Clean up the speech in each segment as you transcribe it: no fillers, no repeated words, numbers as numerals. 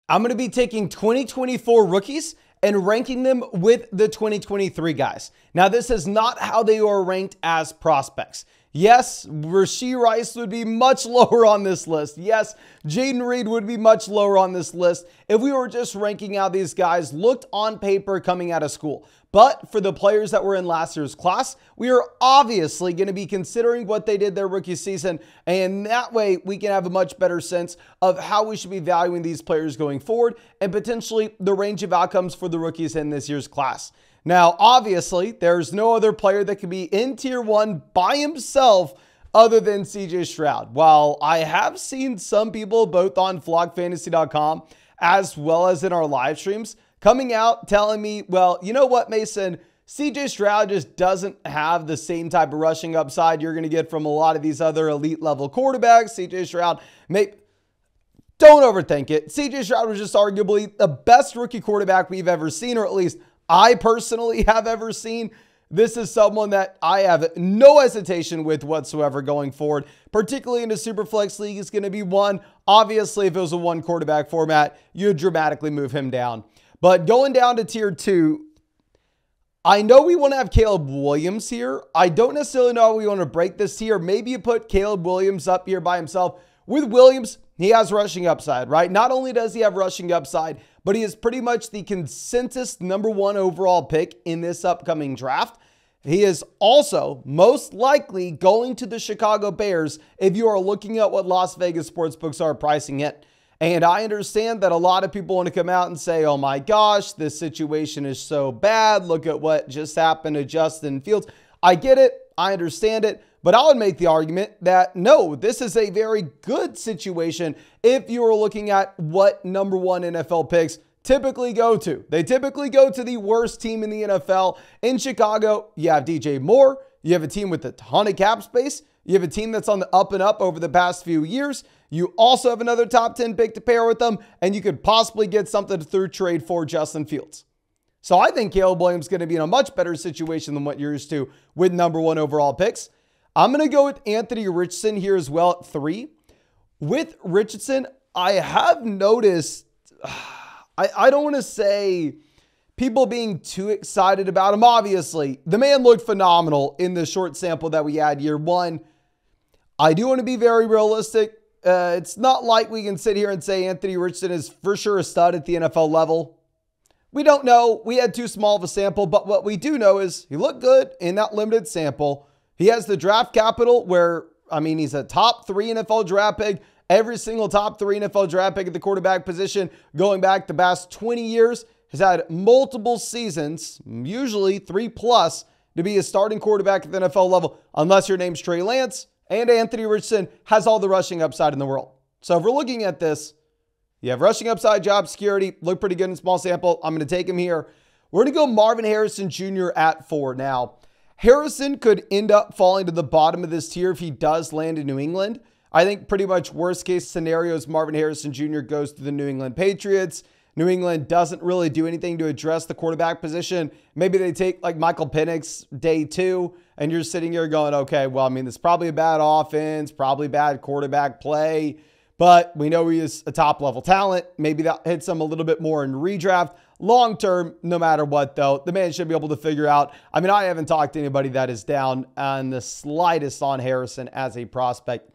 I'm going to be taking 2024 rookies and ranking them with the 2023 guys. Now, this is not how they are ranked as prospects. Yes, Rashee Rice would be much lower on this list. Yes, Jayden Reed would be much lower on this list if we were just ranking how these guys looked on paper coming out of school. But for the players that were in last year's class, we are obviously going to be considering what they did their rookie season. And that way we can have a much better sense of how we should be valuing these players going forward and potentially the range of outcomes for the rookies in this year's class. Now, obviously, there's no other player that can be in tier 1 by himself other than CJ Stroud. While I have seen some people both on FlockFantasy.com as well as in our live streams coming out telling me, well, you know what, Mason, CJ Stroud just doesn't have the same type of rushing upside you're going to get from a lot of these other elite level quarterbacks. CJ Stroud, don't overthink it. CJ Stroud was just arguably the best rookie quarterback we've ever seen, or at least I personally have ever seen. This is someone that I have no hesitation with whatsoever going forward, particularly in a Superflex league. It's going to be one. Obviously, if it was a one quarterback format, you'd dramatically move him down. But going down to tier 2, I know we want to have Caleb Williams here. I don't necessarily know how we want to break this tier. Maybe you put Caleb Williams up here by himself. With Williams, he has rushing upside, right? Not only does he have rushing upside, but he is pretty much the consensus #1 overall pick in this upcoming draft. He is also most likely going to the Chicago Bears if you are looking at what Las Vegas sportsbooks are pricing it. And I understand that a lot of people want to come out and say, oh my gosh, this situation is so bad. Look at what just happened to Justin Fields. I get it. I understand it. But I would make the argument that no, this is a very good situation if you are looking at what #1 NFL picks typically go to. They typically go to the worst team in the NFL. In Chicago, you have DJ Moore. You have a team with a ton of cap space. You have a team that's on the up and up over the past few years. You also have another top 10 pick to pair with them, and you could possibly get something through trade for Justin Fields. So I think Caleb Williams is going to be in a much better situation than what you're used to with #1 overall picks. I'm going to go with Anthony Richardson here as well at 3. With Richardson, I have noticed, I don't want to say people being too excited about him. Obviously, the man looked phenomenal in the short sample that we had year 1. I do want to be very realistic. It's not like we can sit here and say Anthony Richardson is for sure a stud at the NFL level. We don't know. We had too small of a sample, but what we do know is he looked good in that limited sample. He has the draft capital where, I mean, he's a top 3 NFL draft pick. Every single top 3 NFL draft pick at the quarterback position going back the past 20 years has had multiple seasons, usually 3+, to be a starting quarterback at the NFL level, unless your name's Trey Lance. And Anthony Richardson has all the rushing upside in the world. So if we're looking at this, you have rushing upside, job security, look pretty good in small sample. I'm going to take him here. We're going to go Marvin Harrison Jr. at 4. Now, Harrison could end up falling to the bottom of this tier if he does land in New England. I think pretty much worst case scenarios, Marvin Harrison Jr. goes to the New England Patriots. New England doesn't really do anything to address the quarterback position. Maybe they take like Michael Penix day 2, and you're sitting here going, okay, well, I mean, it's probably a bad offense, probably bad quarterback play, but we know he is a top level talent. Maybe that hits him a little bit more in redraft. Long term, no matter what, though, the man should be able to figure out. I mean, I haven't talked to anybody that is down on the slightest on Harrison as a prospect.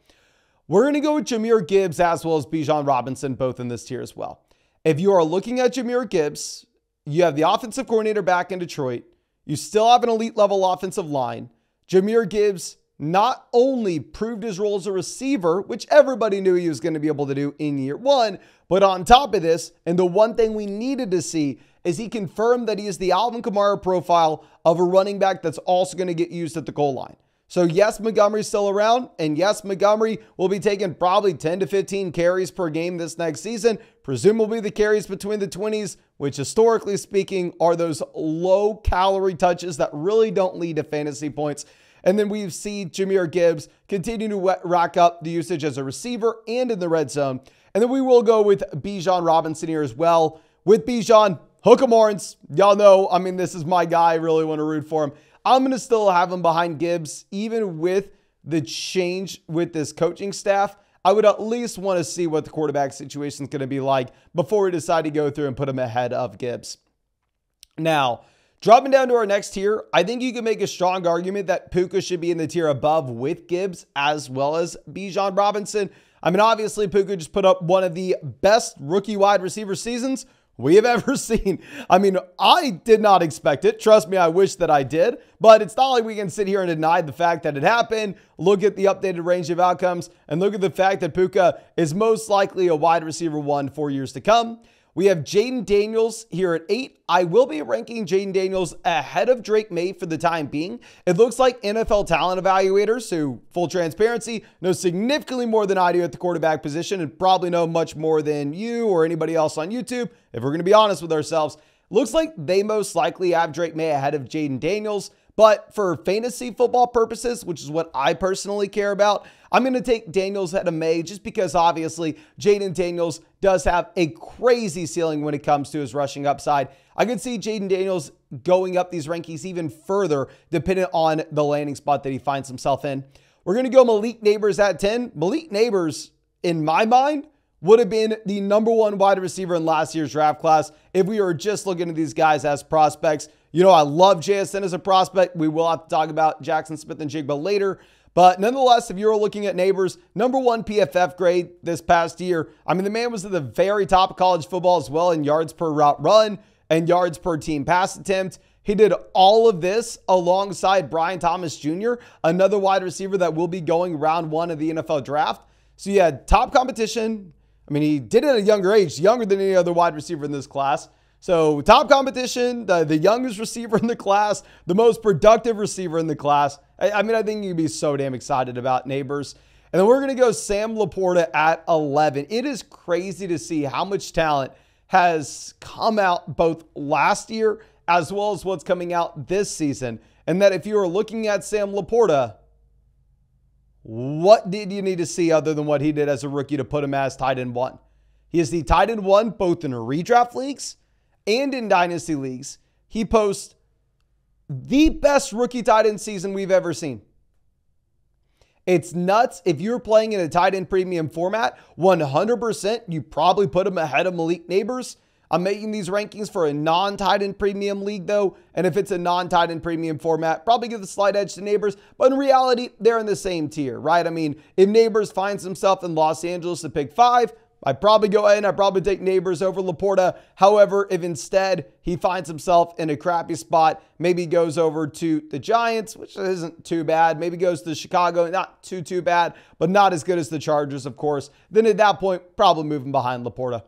We're going to go with Jahmyr Gibbs as well as Bijan Robinson, both in this tier as well. If you are looking at Jahmyr Gibbs, you have the offensive coordinator back in Detroit. You still have an elite level offensive line. Jahmyr Gibbs not only proved his role as a receiver, which everybody knew he was going to be able to do in year 1, but on top of this, and the one thing we needed to see, is he confirmed that he is the Alvin Kamara profile of a running back that's also going to get used at the goal line. So yes, Montgomery's still around, and yes, Montgomery will be taking probably 10 to 15 carries per game this next season, presumably the carries between the 20s, which historically speaking are those low-calorie touches that really don't lead to fantasy points. And then we see Jahmyr Gibbs continue to rack up the usage as a receiver and in the red zone. And then we will go with Bijan Robinson here as well. With Bijan, hook 'em horns. Y'all know, I mean, this is my guy. I really want to root for him. I'm going to still have him behind Gibbs, even with the change with this coaching staff. I would at least want to see what the quarterback situation is going to be like before we decide to go through and put him ahead of Gibbs. Now, dropping down to our next tier, I think you can make a strong argument that Puka should be in the tier above with Gibbs as well as Bijan Robinson. I mean, obviously, Puka just put up one of the best rookie wide receiver seasons we have ever seen. I mean, I did not expect it. Trust me, I wish that I did. But it's not like we can sit here and deny the fact that it happened. Look at the updated range of outcomes and look at the fact that Puka is most likely a wide receiver 1 for years to come. We have Jayden Daniels here at 8. I will be ranking Jayden Daniels ahead of Drake May for the time being. It looks like NFL talent evaluators, who, full transparency, know significantly more than I do at the quarterback position and probably know much more than you or anybody else on YouTube, if we're going to be honest with ourselves. Looks like they most likely have Drake May ahead of Jayden Daniels. But for fantasy football purposes, which is what I personally care about, I'm going to take Daniels ahead of May just because obviously Jayden Daniels does have a crazy ceiling when it comes to his rushing upside. I could see Jayden Daniels going up these rankings even further depending on the landing spot that he finds himself in. We're going to go Malik Nabers at 10. Malik Nabers, in my mind, would have been the number 1 wide receiver in last year's draft class if we were just looking at these guys as prospects. You know, I love JSN as a prospect. We will have to talk about Jackson Smith-Njigba later. But nonetheless, if you're looking at Nabers, number 1 PFF grade this past year. I mean, the man was at the very top of college football as well in yards per route run and yards per team pass attempt. He did all of this alongside Brian Thomas Jr., another wide receiver that will be going round 1 of the NFL draft. So you had top competition. I mean, he did it at a younger age, younger than any other wide receiver in this class. So top competition, the youngest receiver in the class, the most productive receiver in the class. I mean, I think you'd be so damn excited about Nabers. And then we're going to go Sam Laporta at 11. It is crazy to see how much talent has come out both last year as well as what's coming out this season. And that if you are looking at Sam Laporta, what did you need to see other than what he did as a rookie to put him as tight end 1? He is the tight end 1 both in redraft leagues and in dynasty leagues. He posts the best rookie tight end season we've ever seen. It's nuts. If you're playing in a tight end premium format, 100%, you probably put him ahead of Malik Nabers. I'm making these rankings for a non-tight end premium league though. And if it's a non-tight end premium format, probably give the slight edge to Nabers. But in reality, they're in the same tier, right? I mean, if Nabers finds himself in Los Angeles at pick 5, I'd probably go ahead and I'd probably take Nabers over Laporta. However, if instead he finds himself in a crappy spot, maybe goes over to the Giants, which isn't too bad. Maybe goes to Chicago, not too bad, but not as good as the Chargers, of course. Then at that point, probably moving behind Laporta.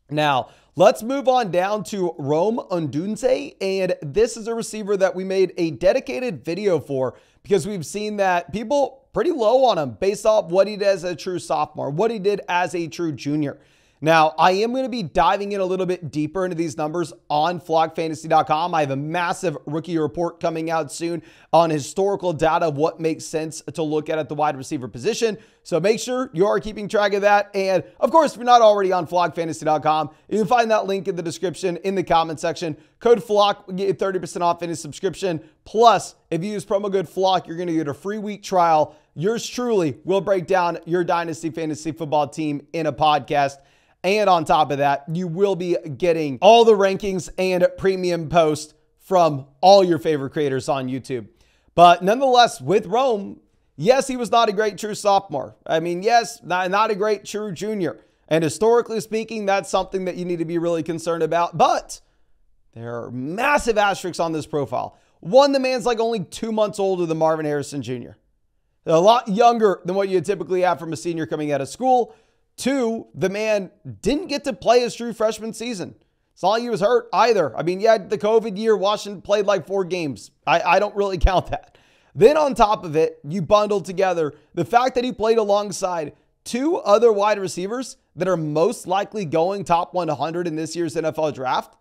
Now, let's move on down to Rome Odunze. And this is a receiver that we made a dedicated video for because we've seen that people pretty low on him based off what he did as a true sophomore, what he did as a true junior. Now, I am going to be diving in a little bit deeper into these numbers on flockfantasy.com. I have a massive rookie report coming out soon on historical data of what makes sense to look at the wide receiver position. So make sure you are keeping track of that. And of course, if you're not already on flockfantasy.com, you can find that link in the description in the comment section. Code FLOCK will get you 30% off any subscription. Plus, if you use promo code FLOCK, you're going to get a free week trial. Yours truly will break down your Dynasty Fantasy Football team in a podcast. And on top of that, you will be getting all the rankings and premium posts from all your favorite creators on YouTube. But nonetheless, with Rome, yes, he was not a great true sophomore. I mean, yes, not a great true junior. And historically speaking, that's something that you need to be really concerned about. But there are massive asterisks on this profile. One, the man's like only 2 months older than Marvin Harrison Jr. A lot younger than what you typically have from a senior coming out of school. 2, the man didn't get to play his true freshman season. It's not like he was hurt either. I mean, yeah, the COVID year, Washington played like 4 games. I don't really count that. Then on top of it, you bundle together the fact that he played alongside 2 other wide receivers that are most likely going top 100 in this year's NFL draft.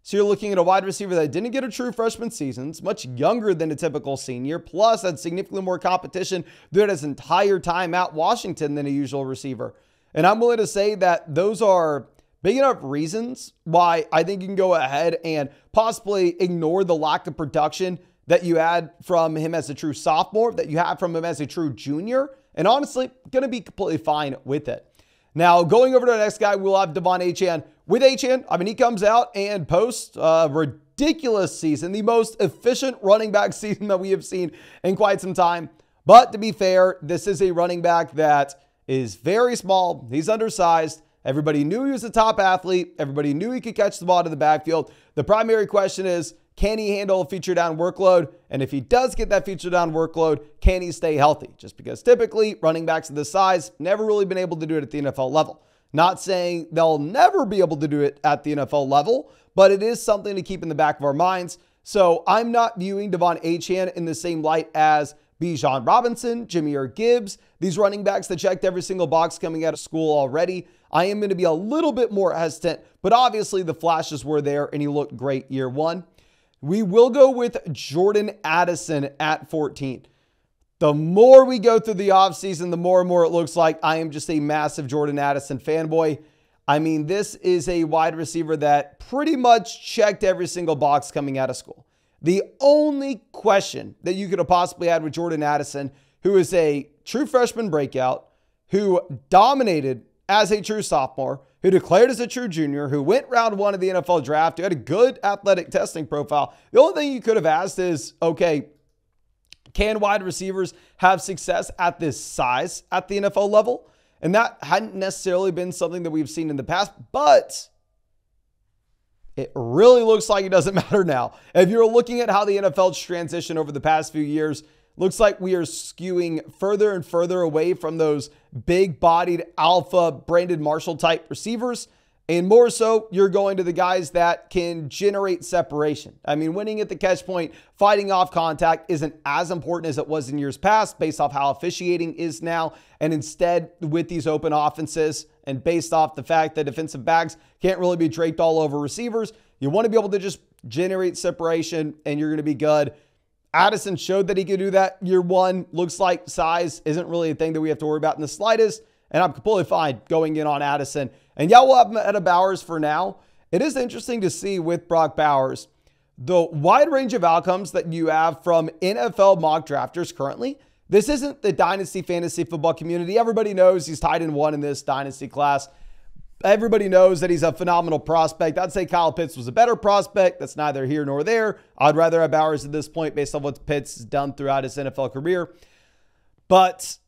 So you're looking at a wide receiver that didn't get a true freshman season. It's much younger than a typical senior, plus had significantly more competition throughout his entire time at Washington than a usual receiver. And I'm willing to say that those are big enough reasons why I think you can go ahead and possibly ignore the lack of production that you had from him as a true sophomore, that you had from him as a true junior, And honestly, going to be completely fine with it. Now, going over to the next guy, we'll have De'Von Achane. With Achane, I mean, he comes out and posts a ridiculous season, the most efficient running back season that we have seen in quite some time. But to be fair, this is a running back that is very small. He's undersized. Everybody knew he was a top athlete. Everybody knew he could catch the ball to the backfield. The primary question is, can he handle a feature down workload? And if he does get that feature down workload, can he stay healthy? Just because typically running backs of this size never really been able to do it at the NFL level. Not saying they'll never be able to do it at the NFL level, but it is something to keep in the back of our minds. So I'm not viewing De'Von Achane in the same light as Bijan Robinson, Jahmyr Gibbs, these running backs that checked every single box coming out of school already. I am going to be a little bit more hesitant, but obviously the flashes were there and he looked great year one. We will go with Jordan Addison at 14. The more we go through the offseason, the more and more it looks like I am just a massive Jordan Addison fanboy. I mean, this is a wide receiver that pretty much checked every single box coming out of school. The only question that you could have possibly had with Jordan Addison, who is a true freshman breakout, who dominated as a true sophomore, who declared as a true junior, who went round one of the NFL draft, who had a good athletic testing profile. The only thing you could have asked is, okay, can wide receivers have success at this size at the NFL level? And that hadn't necessarily been something that we've seen in the past, but it really looks like it doesn't matter now. If you're looking at how the NFL's transitioned over the past few years, looks like we are skewing further and further away from those big-bodied alpha Brandon Marshall type receivers. And more so, you're going to the guys that can generate separation. I mean, winning at the catch point, fighting off contact isn't as important as it was in years past based off how officiating is now. And instead, with these open offenses and based off the fact that defensive backs can't really be draped all over receivers, you want to be able to just generate separation and you're going to be good. Addison showed that he could do that year one. Looks like size isn't really a thing that we have to worry about in the slightest. And I'm completely fine going in on Addison. And yeah, we'll have Meta Bowers for now. It is interesting to see with Brock Bowers, the wide range of outcomes that you have from NFL mock drafters currently. This isn't the dynasty fantasy football community. Everybody knows he's tied in one in this dynasty class. Everybody knows that he's a phenomenal prospect. I'd say Kyle Pitts was a better prospect. That's neither here nor there. I'd rather have Bowers at this point based on what Pitts has done throughout his NFL career. But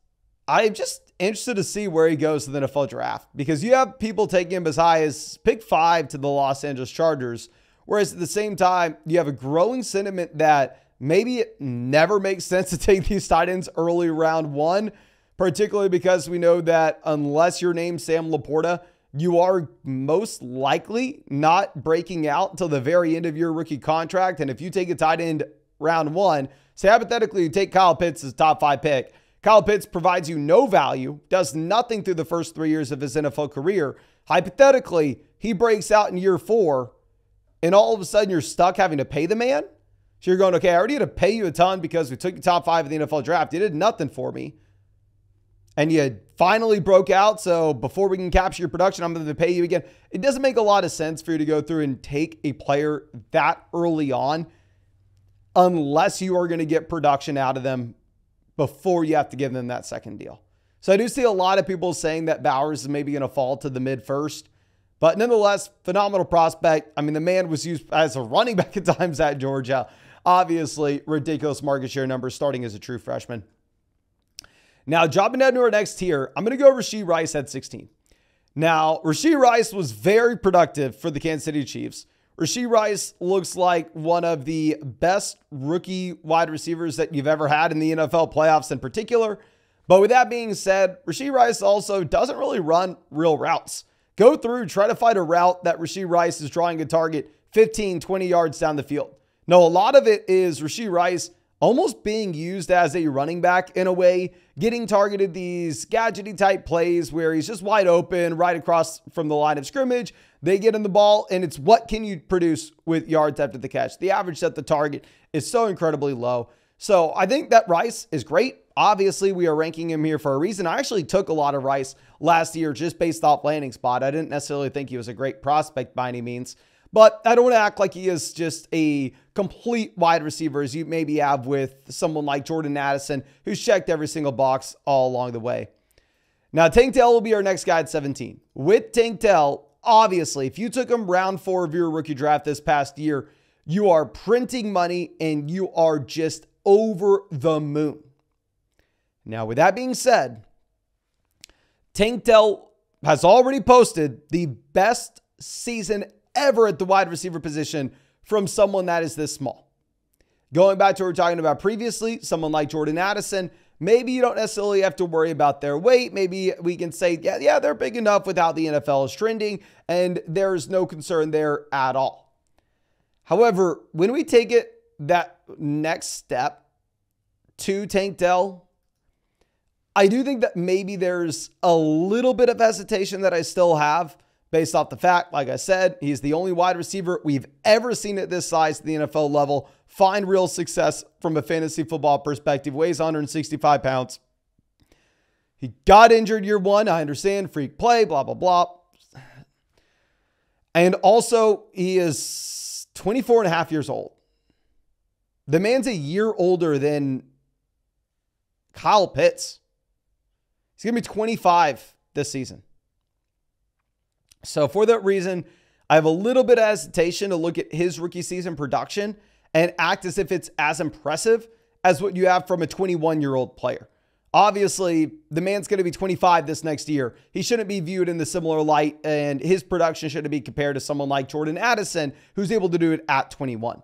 I'm just interested to see where he goes to the NFL draft, because you have people taking him as high as pick 5 to the Los Angeles Chargers, whereas at the same time, you have a growing sentiment that maybe it never makes sense to take these tight ends early round 1, particularly because we know that unless you're named Sam Laporta, you are most likely not breaking out until the very end of your rookie contract. And if you take a tight end round 1, say hypothetically you take Kyle Pitts as top 5 pick, Kyle Pitts provides you no value, does nothing through the first 3 years of his NFL career. Hypothetically, he breaks out in year 4, and all of a sudden you're stuck having to pay the man. So you're going, okay, I already had to pay you a ton because we took you top 5 of the NFL draft. You did nothing for me. And you finally broke out, so before we can capture your production, I'm going to pay you again. It doesn't make a lot of sense for you to go through and take a player that early on unless you are going to get production out of them before you have to give them that second deal. So I do see a lot of people saying that Bowers is maybe going to fall to the mid-first. But nonetheless, phenomenal prospect. I mean, the man was used as a running back at times at Georgia. Obviously, ridiculous market share numbers starting as a true freshman. Now, dropping down to our next tier, I'm going to go Rashee Rice at 16. Now, Rashee Rice was very productive for the Kansas City Chiefs. Rashee Rice looks like one of the best rookie wide receivers that you've ever had in the NFL playoffs in particular. But with that being said, Rashee Rice also doesn't really run real routes. Go through, try to find a route that Rashee Rice is drawing a target 15, 20 yards down the field. No, a lot of it is Rashee Rice almost being used as a running back in a way, getting targeted these gadgety type plays where he's just wide open right across from the line of scrimmage. They get in the ball and it's what can you produce with yards after the catch. The average at the target is so incredibly low. So I think that Rice is great. Obviously, we are ranking him here for a reason. I actually took a lot of Rice last year just based off landing spot. I didn't necessarily think he was a great prospect by any means. But I don't want to act like he is just a complete wide receiver as you maybe have with someone like Jordan Addison, who's checked every single box all along the way. Now, Tank Dell will be our next guy at 17. With Tank Dell, obviously, if you took him round 4 of your rookie draft this past year, you are printing money and you are just over the moon. Now, with that being said, Tank Dell has already posted the best season ever at the wide receiver position from someone that is this small. Going back to what we were talking about previously, someone like Jordan Addison, maybe you don't necessarily have to worry about their weight. Maybe we can say, yeah, they're big enough with how the NFL is trending, and there's no concern there at all. However, when we take it that next step to Tank Dell, I do think that maybe there's a little bit of hesitation that I still have based off the fact, like I said, he's the only wide receiver we've ever seen at this size at the NFL level find real success from a fantasy football perspective, weighs 165 pounds. He got injured year 1. I understand, freak play, blah, blah, blah. And also, he is 24 and a half years old. The man's a year older than Kyle Pitts. He's going to be 25 this season. So for that reason, I have a little bit of hesitation to look at his rookie season production and act as if it's as impressive as what you have from a 21-year-old player. Obviously, the man's going to be 25 this next year. He shouldn't be viewed in the similar light, and his production shouldn't be compared to someone like Jordan Addison, who's able to do it at 21.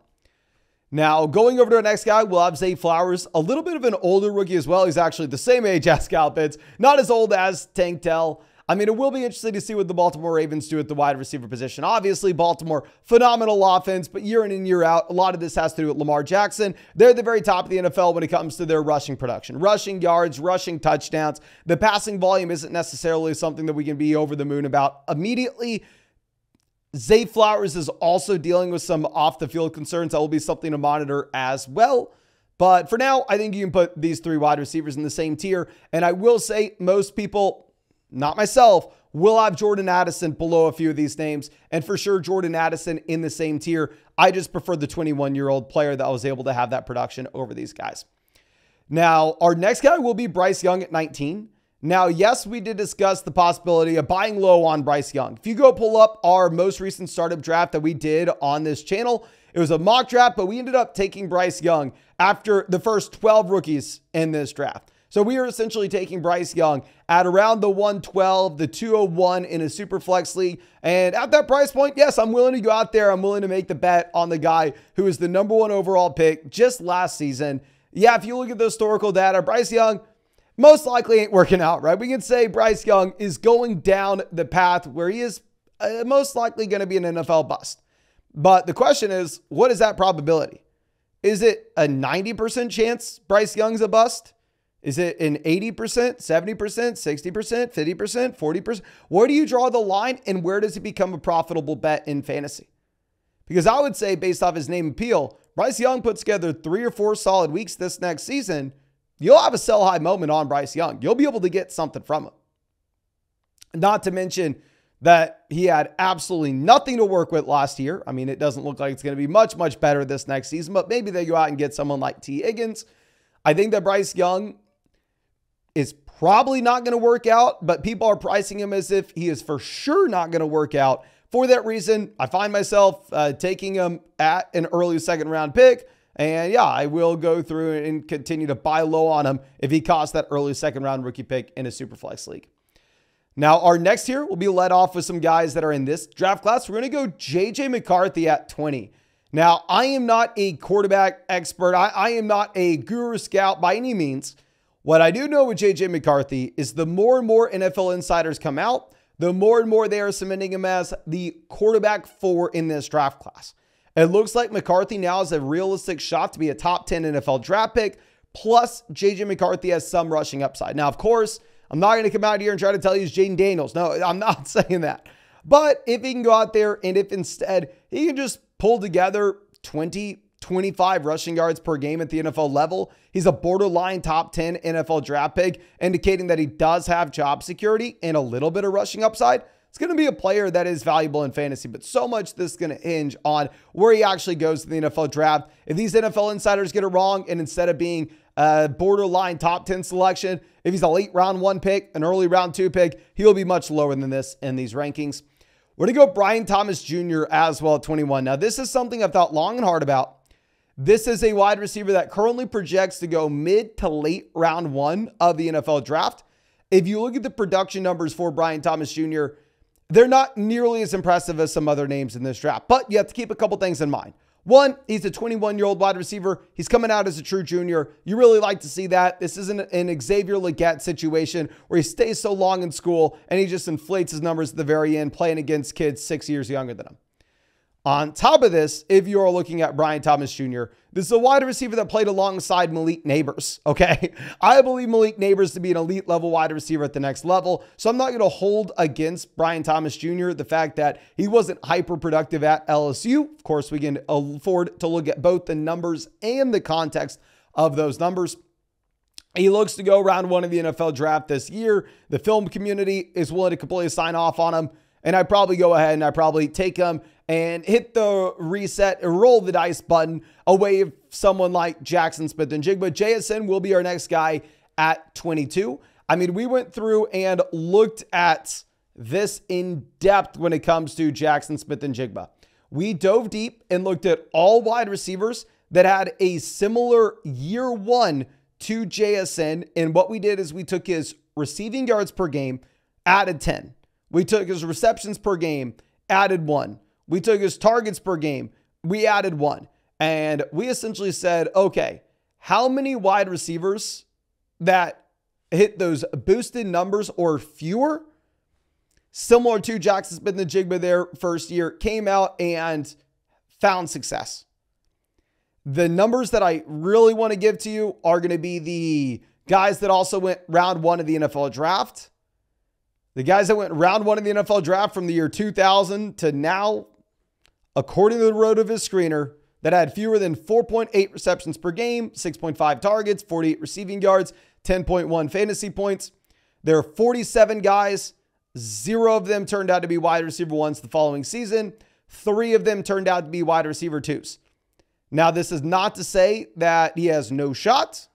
Now, going over to our next guy, we'll have Zay Flowers, a little bit of an older rookie as well. He's actually the same age as Kyle Pitts, not as old as Tank Dell. I mean, it will be interesting to see what the Baltimore Ravens do at the wide receiver position. Obviously, Baltimore, phenomenal offense, but year in and year out, a lot of this has to do with Lamar Jackson. They're at the very top of the NFL when it comes to their rushing production. Rushing yards, rushing touchdowns. The passing volume isn't necessarily something that we can be over the moon about immediately. Zay Flowers is also dealing with some off-the-field concerns. That will be something to monitor as well. But for now, I think you can put these 3 wide receivers in the same tier. And I will say most people, not myself, will have Jordan Addison below a few of these names. And for sure, Jordan Addison in the same tier. I just prefer the 21-year-old player that was able to have that production over these guys. Now, our next guy will be Bryce Young at 19. Now, yes, we did discuss the possibility of buying low on Bryce Young. If you go pull up our most recent startup draft that we did on this channel, it was a mock draft, but we ended up taking Bryce Young after the first 12 rookies in this draft. So we are essentially taking Bryce Young at around the 112, the 201 in a super flex league. And at that price point, yes, I'm willing to go out there. I'm willing to make the bet on the guy who is the number 1 overall pick just last season. Yeah, if you look at the historical data, Bryce Young most likely ain't working out, right? We can say Bryce Young is going down the path where he is most likely going to be an NFL bust. But the question is, what is that probability? Is it a 90% chance Bryce Young's a bust? Is it an 80%, 70%, 60%, 50%, 40%? Where do you draw the line and where does it become a profitable bet in fantasy? Because I would say based off his name appeal, Bryce Young puts together 3 or 4 solid weeks this next season. You'll have a sell high moment on Bryce Young. You'll be able to get something from him. Not to mention that he had absolutely nothing to work with last year. I mean, it doesn't look like it's going to be much, much better this next season, but maybe they go out and get someone like T. Higgins. I think that Bryce Young is probably not going to work out, but people are pricing him as if he is for sure not going to work out. For that reason, I find myself taking him at an early 2nd round pick. And yeah, I will go through and continue to buy low on him if he costs that early 2nd round rookie pick in a Superflex league. Now, our next tier will be led off with some guys that are in this draft class. We're going to go JJ McCarthy at 20. Now, I am not a quarterback expert. I am not a guru scout by any means. What I do know with JJ McCarthy is the more and more NFL insiders come out, the more and more they are cementing him as the quarterback 4 in this draft class. It looks like McCarthy now has a realistic shot to be a top 10 NFL draft pick, plus JJ McCarthy has some rushing upside. Now, of course, I'm not going to come out here and try to tell you it's Jaden Daniels. No, I'm not saying that. But if he can go out there and if instead he can just pull together 20, 25 rushing yards per game at the NFL level, he's a borderline top 10 NFL draft pick, indicating that he does have job security and a little bit of rushing upside. it's going to be a player that is valuable in fantasy, but so much this is going to hinge on where he actually goes in the NFL draft. If these NFL insiders get it wrong, and instead of being a borderline top 10 selection, if he's a late round 1 pick, an early round 2 pick, he'll be much lower than this in these rankings. We're going to go Brian Thomas Jr. as well at 21. Now, this is something I've thought long and hard about. This is a wide receiver that currently projects to go mid to late round 1 of the NFL draft. If you look at the production numbers for Brian Thomas Jr., they're not nearly as impressive as some other names in this draft, but you have to keep a couple things in mind. One, he's a 21-year-old wide receiver. He's coming out as a true junior. You really like to see that. This isn't an Xavier Legette situation where he stays so long in school and he just inflates his numbers at the very end, playing against kids 6 years younger than him. On top of this, if you are looking at Brian Thomas Jr., this is a wide receiver that played alongside Malik Nabers, okay? I believe Malik Nabers to be an elite level wide receiver at the next level, so I'm not going to hold against Brian Thomas Jr. the fact that he wasn't hyper productive at LSU. Of course, we can afford to look at both the numbers and the context of those numbers. He looks to go round 1 of the NFL draft this year. The film community is willing to completely sign off on him. And I probably go ahead and I probably take him and hit the reset and roll the dice button away from someone like Jackson Smith-Njigba. JSN will be our next guy at 22. I mean, we went through and looked at this in depth when it comes to Jackson Smith-Njigba. We dove deep and looked at all wide receivers that had a similar year 1 to JSN. And what we did is we took his receiving yards per game, added 10. We took his receptions per game, added 1. We took his targets per game, we added 1. And we essentially said, okay, how many wide receivers that hit those boosted numbers or fewer, similar to Jackson Smith-Njigba their first year, came out and found success? The numbers that I really want to give to you are going to be the guys that also went round 1 of the NFL draft. The guys that went round 1 in the NFL draft from the year 2000 to now, according to the RotoViz screener, that had fewer than 4.8 receptions per game, 6.5 targets, 48 receiving yards, 10.1 fantasy points. There are 47 guys. 0 of them turned out to be wide receiver 1s the following season. 3 of them turned out to be wide receiver 2s. Now, this is not to say that he has no shot.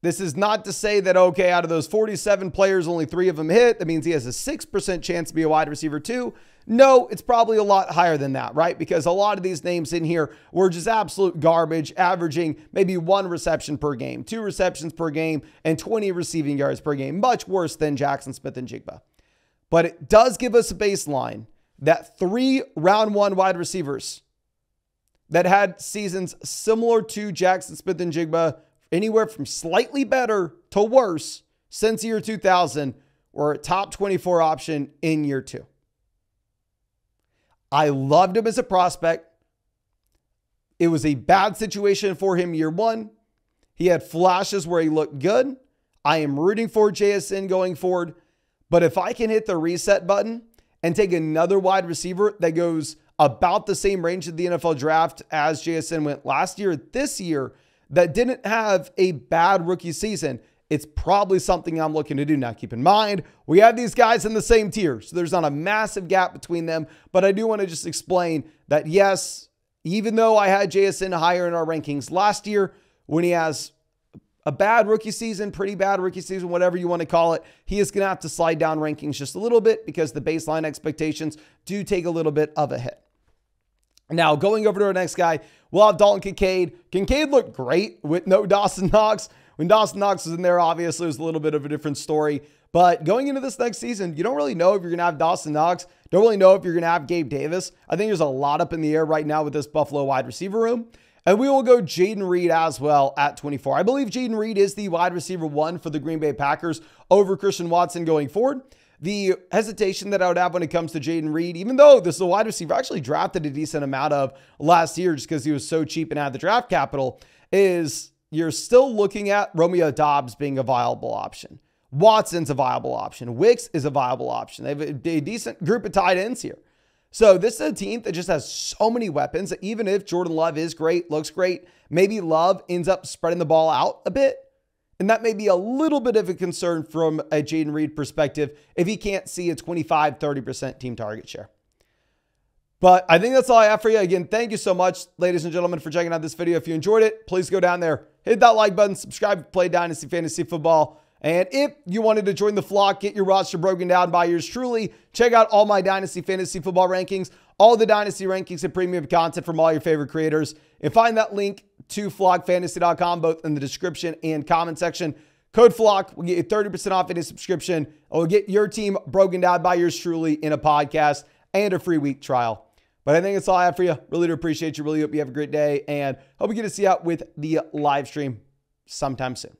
This is not to say that, okay, out of those 47 players, only 3 of them hit. That means he has a 6% chance to be a wide receiver 2. No, it's probably a lot higher than that, right? Because a lot of these names in here were just absolute garbage, averaging maybe 1 reception per game, 2 receptions per game, and 20 receiving yards per game. Much worse than Jackson Smith-Njigba. But it does give us a baseline that 3 round 1 wide receivers that had seasons similar to Jackson Smith-Njigba, anywhere from slightly better to worse since year 2000, were a top 24 option in year 2. I loved him as a prospect. It was a bad situation for him year 1. He had flashes where he looked good. I am rooting for JSN going forward. But if I can hit the reset button and take another wide receiver that goes about the same range of the NFL draft as JSN went last year, this year, that didn't have a bad rookie season, it's probably something I'm looking to do. Now, keep in mind, we have these guys in the same tier, so there's not a massive gap between them, but I do want to just explain that, yes, even though I had JSN higher in our rankings last year, when he has a bad rookie season, pretty bad rookie season, whatever you want to call it, he is going to have to slide down rankings just a little bit because the baseline expectations do take a little bit of a hit. Now, going over to our next guy, we'll have Dalton Kincaid. Kincaid looked great with no Dawson Knox. When Dawson Knox was in there, obviously, it was a little bit of a different story. But going into this next season, you don't really know if you're going to have Dawson Knox. Don't really know if you're going to have Gabe Davis. I think there's a lot up in the air right now with this Buffalo wide receiver room. And we will go Jayden Reed as well at 24. I believe Jayden Reed is the wide receiver 1 for the Green Bay Packers over Christian Watson going forward. The hesitation that I would have when it comes to Jayden Reed, even though this is a wide receiver I actually drafted a decent amount of last year just because he was so cheap and had the draft capital, is you're still looking at Romeo Doubs being a viable option. Watson's a viable option. Wicks is a viable option. They have a decent group of tight ends here. So this is a team that just has so many weapons that even if Jordan Love is great, looks great, maybe Love ends up spreading the ball out a bit And that may be a little bit of a concern from a Jayden Reed perspective if he can't see a 25, 30% team target share. But I think that's all I have for you. Again, thank you so much, ladies and gentlemen, for checking out this video. If you enjoyed it, please go down there, hit that like button, subscribe to Play Dynasty Fantasy Football. And if you wanted to join the flock, get your roster broken down by yours truly, check out all my Dynasty Fantasy Football rankings, all the Dynasty rankings and premium content from all your favorite creators. And find that link to flockfantasy.com both in the description and comment section. Code FLOCK will get you 30% off any subscription. It will get your team broken down by yours truly in a podcast and a free week trial. But I think that's all I have for you. Really do appreciate you. Really hope you have a great day. And hope we get to see you out with the live stream sometime soon.